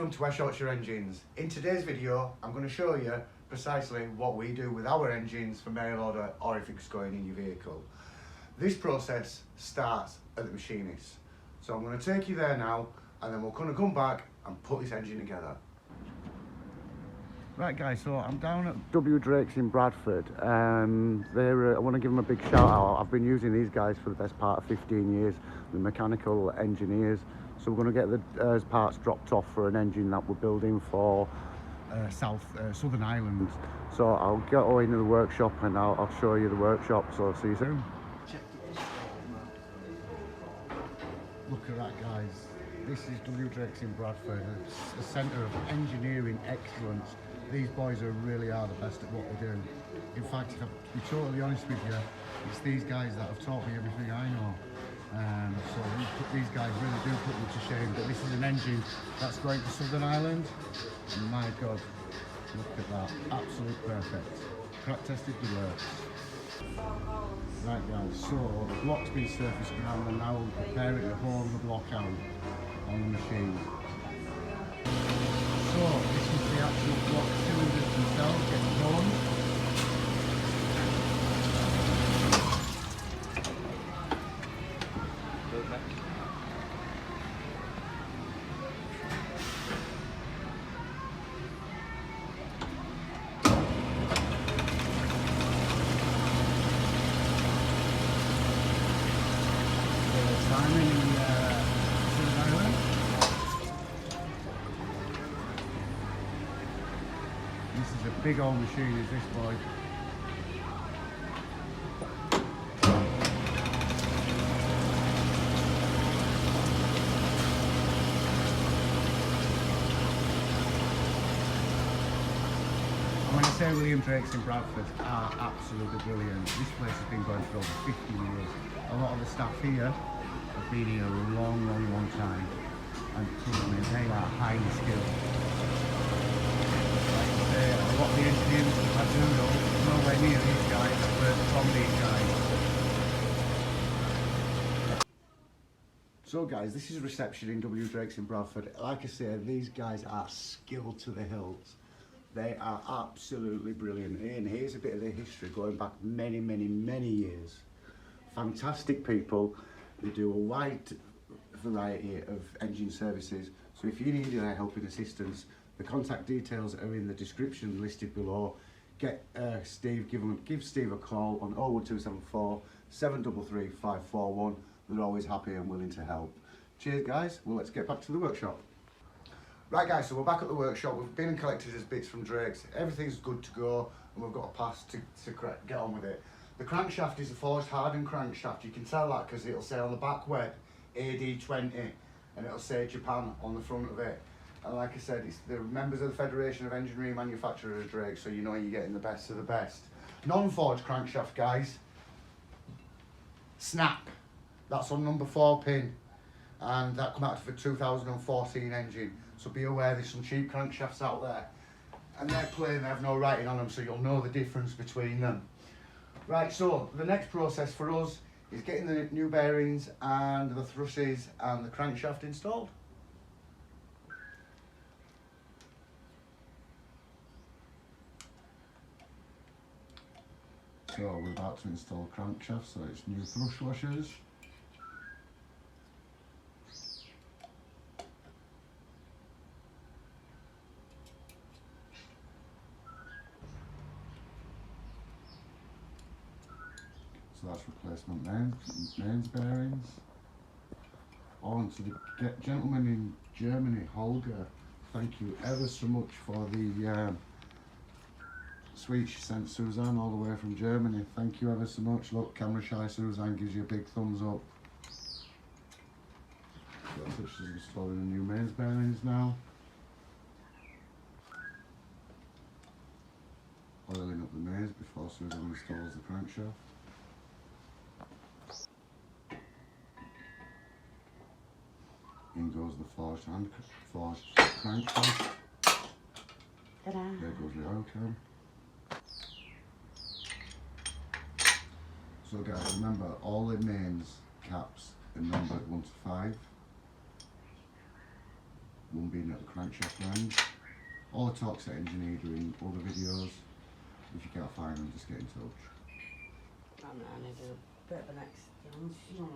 welcome to West Yorkshire Engines. In today's video I'm going to show you precisely what we do with our engines for mail order or if it's going in your vehicle. This process starts at the machinist. So I'm going to take you there now and then we're going to come back and put this engine together. Right guys, so I'm down at W.Drakes in Bradford. I want to give them a big shout out. I've been using these guys for the best part of 15 years, the mechanical engineers. So we're going to get the parts dropped off for an engine that we're building for Southern Ireland. So I'll go into the workshop and I'll show you the workshop, so I'll see you soon. Look at that guys, this is W.Drakes in Bradford. It's a centre of engineering excellence. These boys really are the best at what they do. In fact, to be totally honest with you, it's these guys that have taught me everything I know. So these guys really do put me to shame. But this is an engine that's going to Southern Ireland. And my God, look at that, absolute perfect. Crack tested the works. Right guys, so the block's been surface ground and now we're preparing to haul the block out on the machine. So this is the actual block cylinders themselves getting formed. This is a big old machine, is this boy. And when I say W.Drakes in Bradford are absolutely brilliant. This place has been going for over 50 years. A lot of the staff here have been here a long time. And trust me, they are highly skilled. A lot of the engineers I do know, nowhere near these guys. I've learned from these guys. So guys, this is reception in W.Drakes in Bradford. Like I said, these guys are skilled to the hilt. They are absolutely brilliant. And here's a bit of their history going back many years. Fantastic people. They do a wide variety of engine services. So if you need their help and assistance, the contact details are in the description listed below. Get Steve, give Steve a call on 01274 733 541. They're always happy and willing to help. Cheers guys, well let's get back to the workshop. Right guys, so we're back at the workshop. We've been and collected his bits from Drakes. Everything's good to go and we've got a pass to get on with it. The crankshaft is a forged hardened crankshaft. You can tell that because it'll say on the back web AD20 and it'll say Japan on the front of it. And like I said, it's the members of the Federation of Engine Remanufacturers Drakes, so you know you're getting the best of the best. Non-forged crankshaft guys, snap. That's on number 4 pin and that come out for 2014 engine. So be aware there's some cheap crankshafts out there and they're plain, they have no writing on them, so you'll know the difference between them. Right, so the next process for us is getting the new bearings and the thrushes and the crankshaft installed. So we're about to install crankshaft, so it's new thrush washers. So that's replacement mains bearings. On to the gentleman in Germany, Holger. Thank you ever so much for the sweet she sent Suzanne all the way from Germany. Thank you ever so much. Look, camera shy Suzanne gives you a big thumbs up. So she's installing the new mains bearings now. Oiling up the mains before Suzanne installs the crankshaft. In goes the forged crankshaft. There goes the oil can. So guys, remember all the mains caps are numbered 1 to 5. one being at the crankshaft range. All the torque settings you need are in other videos. If you can't find them, just get in touch. I'm going to do a bit of an extension.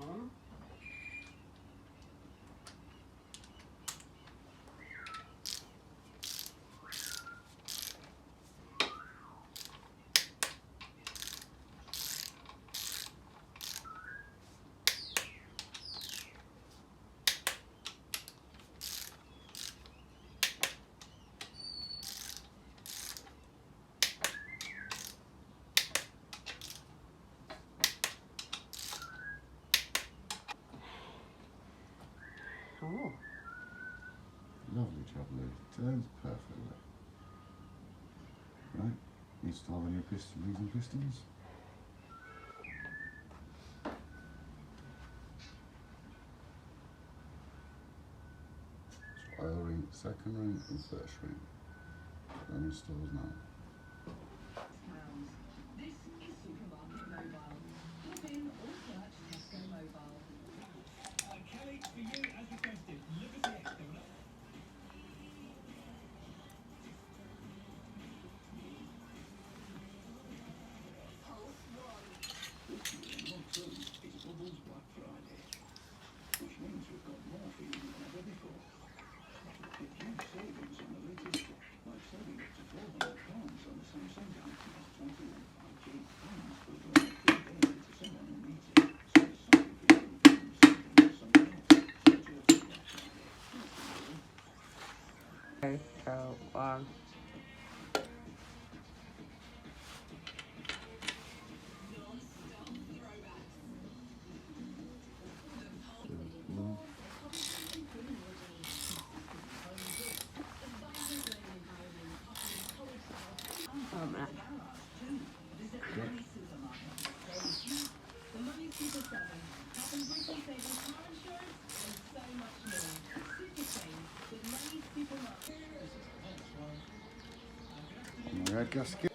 Oh. Lovely job, Lou. Turns perfectly. Right, installing your leads and pistons. So oil ring, second ring and first ring. Get them installed now. This is Supermarket Mobile. Log in or search Tesco Mobile. Kelly, for you as requested, Liberty X coming up. It's Bubbles Black Friday, which means we've got more for you than ever before. Get huge savings on the latest, like saving up to £400 on the Samsung Galaxy S21 5G and we're going to free delivery to someone who needs it. So there's something for you and something for someone else. So to us Black Friday. Okay, so, Red gasket.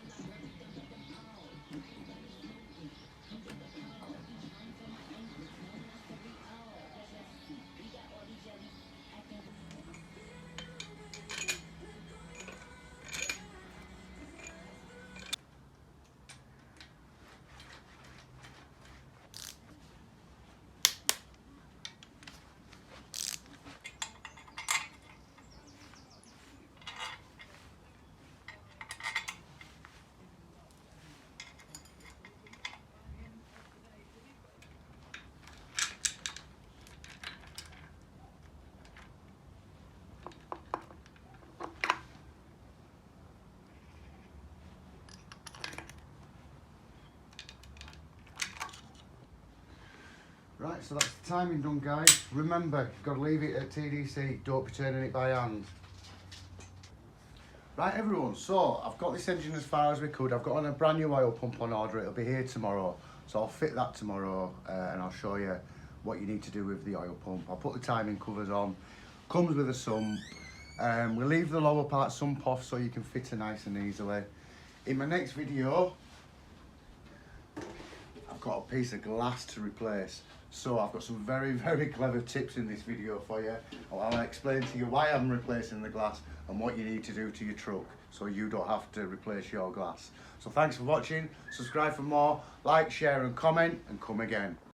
Right, so that's the timing done, guys. Remember, you've got to leave it at TDC, don't be turning it by hand. Right everyone, so I've got this engine as far as we could. I've got on a brand new oil pump on order, it'll be here tomorrow. So I'll fit that tomorrow and I'll show you what you need to do with the oil pump. I'll put the timing covers on, comes with a sump. We'll leave the lower part sump off so you can fit it nice and easily. In my next video, I've got a piece of glass to replace. So I've got some very, very clever tips in this video for you. I'll explain to you why I'm replacing the glass and what you need to do to your truck so you don't have to replace your glass. So thanks for watching, subscribe for more, like, share and comment, and come again.